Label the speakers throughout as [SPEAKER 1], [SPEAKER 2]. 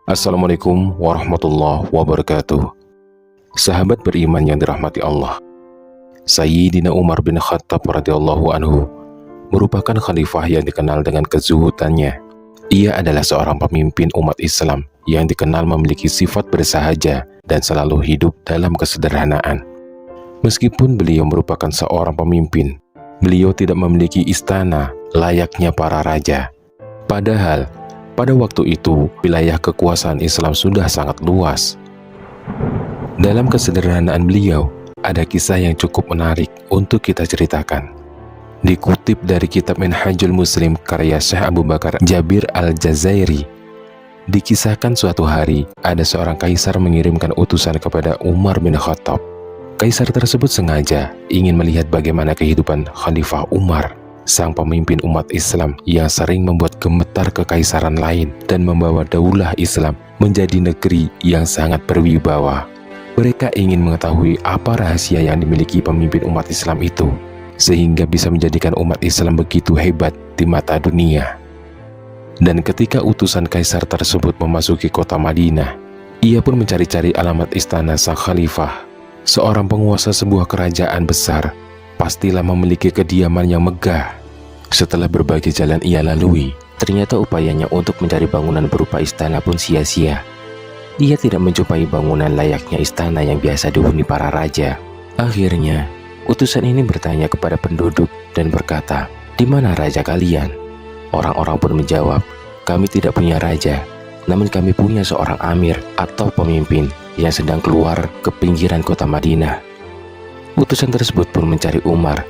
[SPEAKER 1] Assalamualaikum warahmatullahi wabarakatuh. Sahabat beriman yang dirahmati Allah, Sayyidina Umar bin Khattab radhiyallahu anhu merupakan khalifah yang dikenal dengan kezuhudannya. Ia adalah seorang pemimpin umat Islam yang dikenal memiliki sifat bersahaja dan selalu hidup dalam kesederhanaan. Meskipun beliau merupakan seorang pemimpin, beliau tidak memiliki istana layaknya para raja. Padahal pada waktu itu, wilayah kekuasaan Islam sudah sangat luas. Dalam kesederhanaan beliau, ada kisah yang cukup menarik untuk kita ceritakan. Dikutip dari kitab Minhajul Muslim karya Syekh Abu Bakar Jabir Al-Jazairi, dikisahkan suatu hari ada seorang kaisar mengirimkan utusan kepada Umar bin Khattab. Kaisar tersebut sengaja ingin melihat bagaimana kehidupan Khalifah Umar, sang pemimpin umat Islam yang sering membuat gemetar kekaisaran lain dan membawa daulah Islam menjadi negeri yang sangat berwibawa. Mereka ingin mengetahui apa rahasia yang dimiliki pemimpin umat Islam itu, sehingga bisa menjadikan umat Islam begitu hebat di mata dunia. Dan ketika utusan kaisar tersebut memasuki kota Madinah, ia pun mencari-cari alamat istana sang khalifah. Seorang penguasa sebuah kerajaan besar pastilah memiliki kediaman yang megah. Setelah berbagai jalan ia lalui, ternyata upayanya untuk mencari bangunan berupa istana pun sia-sia. Ia tidak menjumpai bangunan layaknya istana yang biasa dihuni para raja. Akhirnya, utusan ini bertanya kepada penduduk dan berkata, "Di mana raja kalian?" Orang-orang pun menjawab, "Kami tidak punya raja, namun kami punya seorang amir atau pemimpin yang sedang keluar ke pinggiran kota Madinah." Utusan tersebut pun mencari Umar,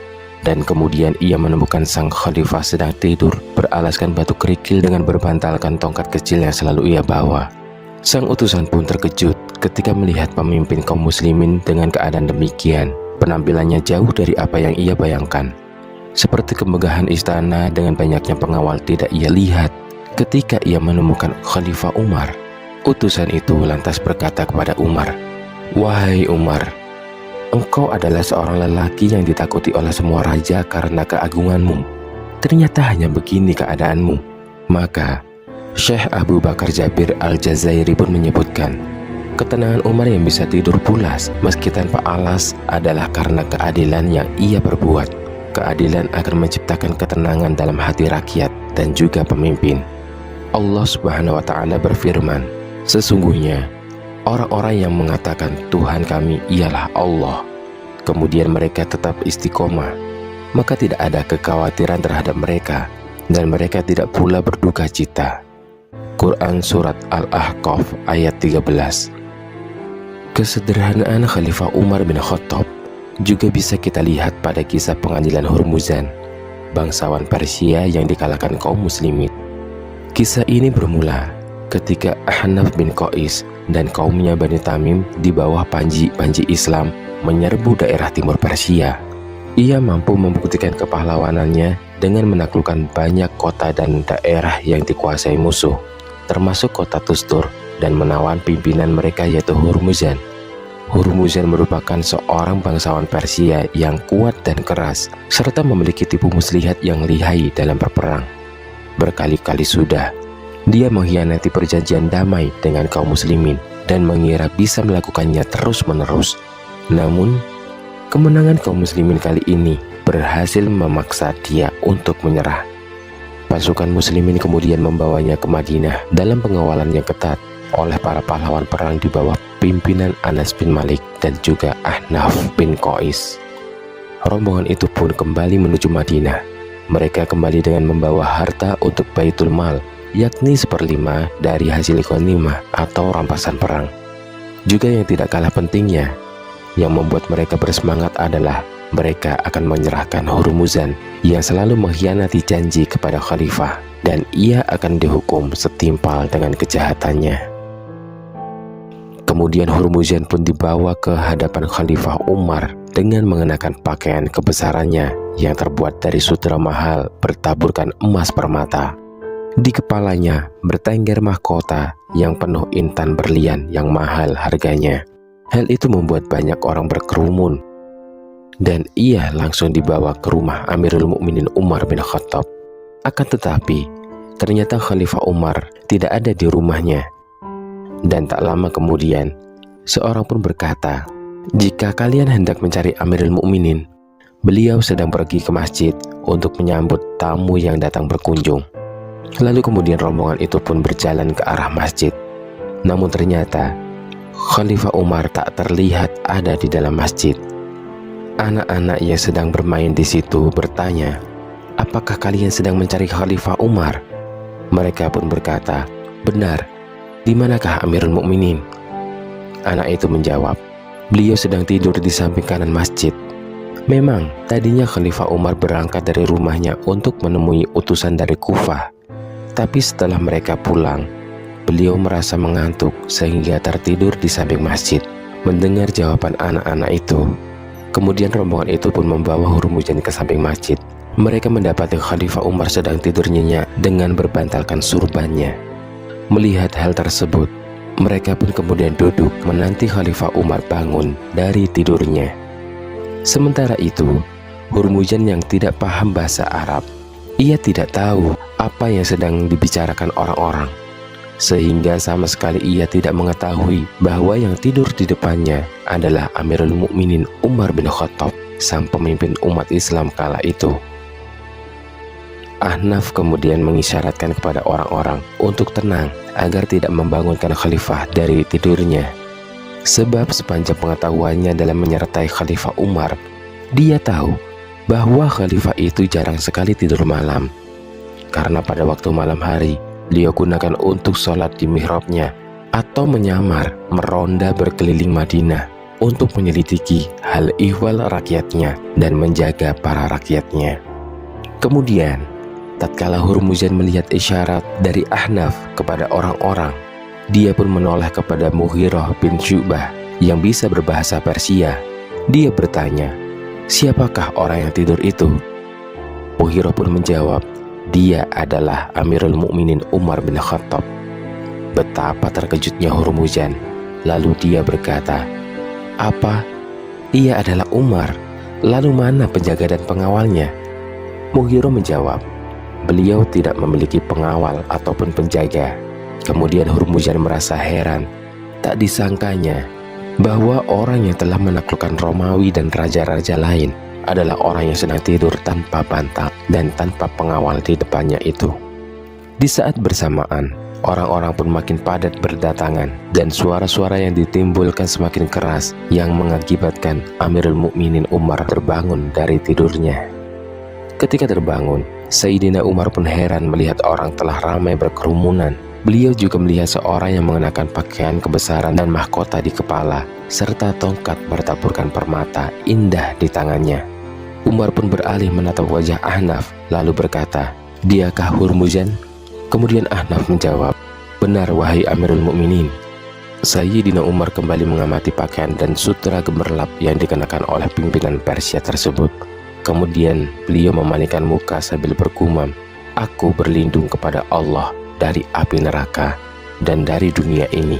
[SPEAKER 1] dan kemudian ia menemukan sang khalifah sedang tidur beralaskan batu kerikil dengan berbantalkan tongkat kecil yang selalu ia bawa. Sang utusan pun terkejut ketika melihat pemimpin kaum muslimin dengan keadaan demikian. Penampilannya jauh dari apa yang ia bayangkan. Seperti kemegahan istana dengan banyaknya pengawal tidak ia lihat. Ketika ia menemukan Khalifah Umar, utusan itu lantas berkata kepada Umar, "Wahai Umar, engkau adalah seorang lelaki yang ditakuti oleh semua raja karena keagunganmu. Ternyata hanya begini keadaanmu." Maka Syekh Abu Bakar Jabir Al-Jazairi pun menyebutkan, ketenangan Umar yang bisa tidur pulas meski tanpa alas adalah karena keadilan yang ia perbuat. Keadilan akan menciptakan ketenangan dalam hati rakyat dan juga pemimpin. Allah Subhanahu wa Ta'ala berfirman, "Sesungguhnya orang-orang yang mengatakan Tuhan kami ialah Allah, kemudian mereka tetap istiqomah, maka tidak ada kekhawatiran terhadap mereka, dan mereka tidak pula berduka cita." Quran Surat Al-Ahqaf ayat 13. Kesederhanaan Khalifah Umar bin Khattab juga bisa kita lihat pada kisah pengadilan Hurmuzan, bangsawan Persia yang dikalahkan kaum muslimin. Kisah ini bermula ketika Ahnaf bin Qais dan kaumnya Bani Tamim di bawah panji-panji Islam menyerbu daerah timur Persia. Ia mampu membuktikan kepahlawanannya dengan menaklukkan banyak kota dan daerah yang dikuasai musuh, termasuk kota Tustur, dan menawan pimpinan mereka yaitu Hurmuzan. Hurmuzan merupakan seorang bangsawan Persia yang kuat dan keras, serta memiliki tipu muslihat yang lihai dalam berperang. Berkali-kali sudah dia mengkhianati perjanjian damai dengan kaum muslimin dan mengira bisa melakukannya terus-menerus. Namun, kemenangan kaum muslimin kali ini berhasil memaksa dia untuk menyerah. Pasukan muslimin kemudian membawanya ke Madinah dalam pengawalan yang ketat oleh para pahlawan perang di bawah pimpinan Anas bin Malik dan juga Ahnaf bin Qais. Rombongan itu pun kembali menuju Madinah. Mereka kembali dengan membawa harta untuk Baitul Mal, yakni 1/5 dari hasil ghanimah atau rampasan perang. Juga yang tidak kalah pentingnya, yang membuat mereka bersemangat adalah mereka akan menyerahkan Hurmuzan yang selalu mengkhianati janji kepada khalifah, dan ia akan dihukum setimpal dengan kejahatannya. Kemudian Hurmuzan pun dibawa ke hadapan Khalifah Umar dengan mengenakan pakaian kebesarannya yang terbuat dari sutra mahal bertaburkan emas permata. Di kepalanya bertengger mahkota yang penuh intan berlian yang mahal harganya. Hal itu membuat banyak orang berkerumun, dan ia langsung dibawa ke rumah Amirul Mukminin Umar bin Khattab. Akan tetapi, ternyata Khalifah Umar tidak ada di rumahnya.
[SPEAKER 2] Dan tak lama kemudian, seorang pun berkata, "Jika kalian hendak mencari Amirul Mukminin, beliau sedang pergi ke masjid untuk menyambut tamu yang datang berkunjung." Lalu kemudian rombongan itu pun berjalan ke arah masjid. Namun ternyata Khalifah Umar tak terlihat ada di dalam masjid. Anak-anak yang sedang bermain di situ bertanya, "Apakah kalian sedang mencari Khalifah Umar?" Mereka pun berkata, "Benar, di manakah Amirul Mukminin?" Anak itu menjawab, "Beliau sedang tidur di samping kanan masjid." Memang tadinya Khalifah Umar berangkat dari rumahnya untuk menemui utusan dari Kufah. Tapi setelah mereka pulang, beliau merasa mengantuk sehingga tertidur di samping masjid. Mendengar jawaban anak-anak itu, kemudian rombongan itu pun membawa Hurmuzan ke samping masjid. Mereka mendapati Khalifah Umar sedang tidur nyenyak dengan berbantalkan surbannya. Melihat hal tersebut, mereka pun kemudian duduk menanti Khalifah Umar bangun dari tidurnya. Sementara itu, Hurmuzan yang tidak paham bahasa Arab, ia tidak tahu apa yang sedang dibicarakan orang-orang, sehingga sama sekali ia tidak mengetahui bahwa yang tidur di depannya adalah Amirul Mukminin Umar bin Khattab, sang pemimpin umat Islam kala itu. Ahnaf kemudian mengisyaratkan kepada orang-orang untuk tenang agar tidak membangunkan khalifah dari tidurnya. Sebab sepanjang pengetahuannya dalam menyertai Khalifah Umar, dia tahu bahwa khalifah itu jarang sekali tidur malam. Karena pada waktu malam hari, beliau gunakan untuk sholat di mihrabnya atau menyamar meronda berkeliling Madinah untuk menyelidiki hal ihwal rakyatnya dan menjaga para rakyatnya. Kemudian, tatkala Hurmuzan melihat isyarat dari Ahnaf kepada orang-orang, dia pun menoleh kepada Mughirah bin Syu'bah yang bisa berbahasa Persia. Dia bertanya, "Siapakah orang yang tidur itu?" Mughirah pun menjawab, "Dia adalah Amirul Mukminin Umar bin Khattab." Betapa terkejutnya Hurmuzan. Lalu dia berkata, "Apa? Ia adalah Umar? Lalu mana penjaga dan pengawalnya?" Mughirah menjawab, "Beliau tidak memiliki pengawal ataupun penjaga." Kemudian Hurmuzan merasa heran. Tak disangkanya bahwa orang yang telah menaklukkan Romawi dan raja-raja lain adalah orang yang sedang tidur tanpa bantal dan tanpa pengawal di depannya itu. Di saat bersamaan, orang-orang pun makin padat berdatangan dan suara-suara yang ditimbulkan semakin keras yang mengakibatkan Amirul Mukminin Umar terbangun dari tidurnya. Ketika terbangun, Sayyidina Umar pun heran melihat orang telah ramai berkerumunan. Beliau juga melihat seorang yang mengenakan pakaian kebesaran dan mahkota di kepala serta tongkat bertaburkan permata indah di tangannya. Umar pun beralih menatap wajah Ahnaf lalu berkata, "Diakah Hurmuzan?" Kemudian Ahnaf menjawab, "Benar wahai Amirul Mukminin." Sayyidina Umar kembali mengamati pakaian dan sutra gemerlap yang dikenakan oleh pimpinan Persia tersebut. Kemudian beliau memalingkan muka sambil bergumam, "Aku berlindung kepada Allah dari api neraka dan dari dunia ini.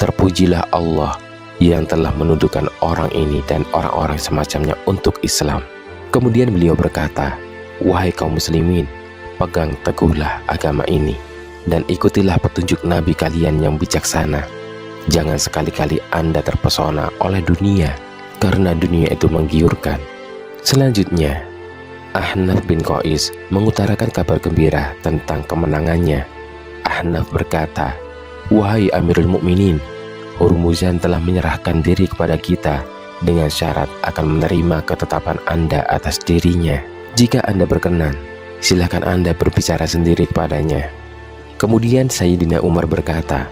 [SPEAKER 2] Terpujilah Allah yang telah menundukkan orang ini dan orang-orang semacamnya untuk Islam." Kemudian beliau berkata, "Wahai kaum muslimin, pegang teguhlah agama ini dan ikutilah petunjuk Nabi kalian yang bijaksana. Jangan sekali-kali Anda terpesona oleh dunia, karena dunia itu menggiurkan." Selanjutnya, Ahnaf bin Qais mengutarakan kabar gembira tentang kemenangannya. Ahnaf berkata, "Wahai Amirul Mukminin, Hurmuzan telah menyerahkan diri kepada kita dengan syarat akan menerima ketetapan Anda atas dirinya. Jika Anda berkenan, silakan Anda berbicara sendiri kepadanya." Kemudian Sayyidina Umar berkata,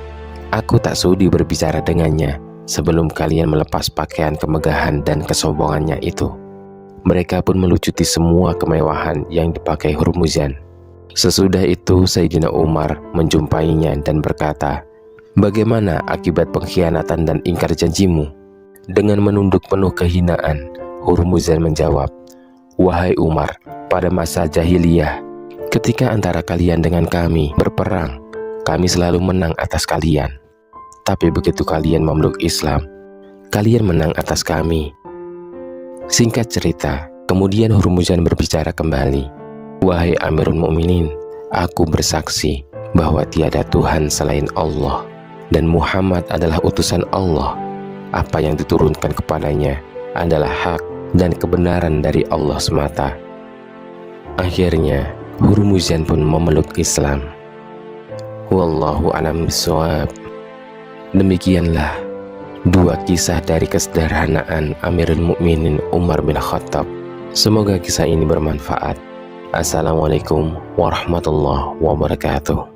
[SPEAKER 2] "Aku tak sudi berbicara dengannya sebelum kalian melepas pakaian kemegahan dan kesombongannya itu." Mereka pun melucuti semua kemewahan yang dipakai Hurmuzan. Sesudah itu Sayyidina Umar menjumpainya dan berkata, "Bagaimana akibat pengkhianatan dan ingkar janjimu?" Dengan menunduk penuh kehinaan, Hurmuzan menjawab, "Wahai Umar, pada masa jahiliyah, ketika antara kalian dengan kami berperang, kami selalu menang atas kalian. Tapi begitu kalian memeluk Islam, kalian menang atas kami." Singkat cerita, kemudian Hurmuzan berbicara kembali, "Wahai Amirul Mukminin, aku bersaksi bahwa tiada Tuhan selain Allah, dan Muhammad adalah utusan Allah. Apa yang diturunkan kepadanya adalah hak dan kebenaran dari Allah semata. Akhirnya Hurmuzan pun memeluk Islam. Wallahu a'lam bishawab. Demikianlah dua kisah dari kesederhanaan Amirul Mukminin Umar bin Khattab. Semoga kisah ini bermanfaat. Assalamualaikum warahmatullahi wabarakatuh.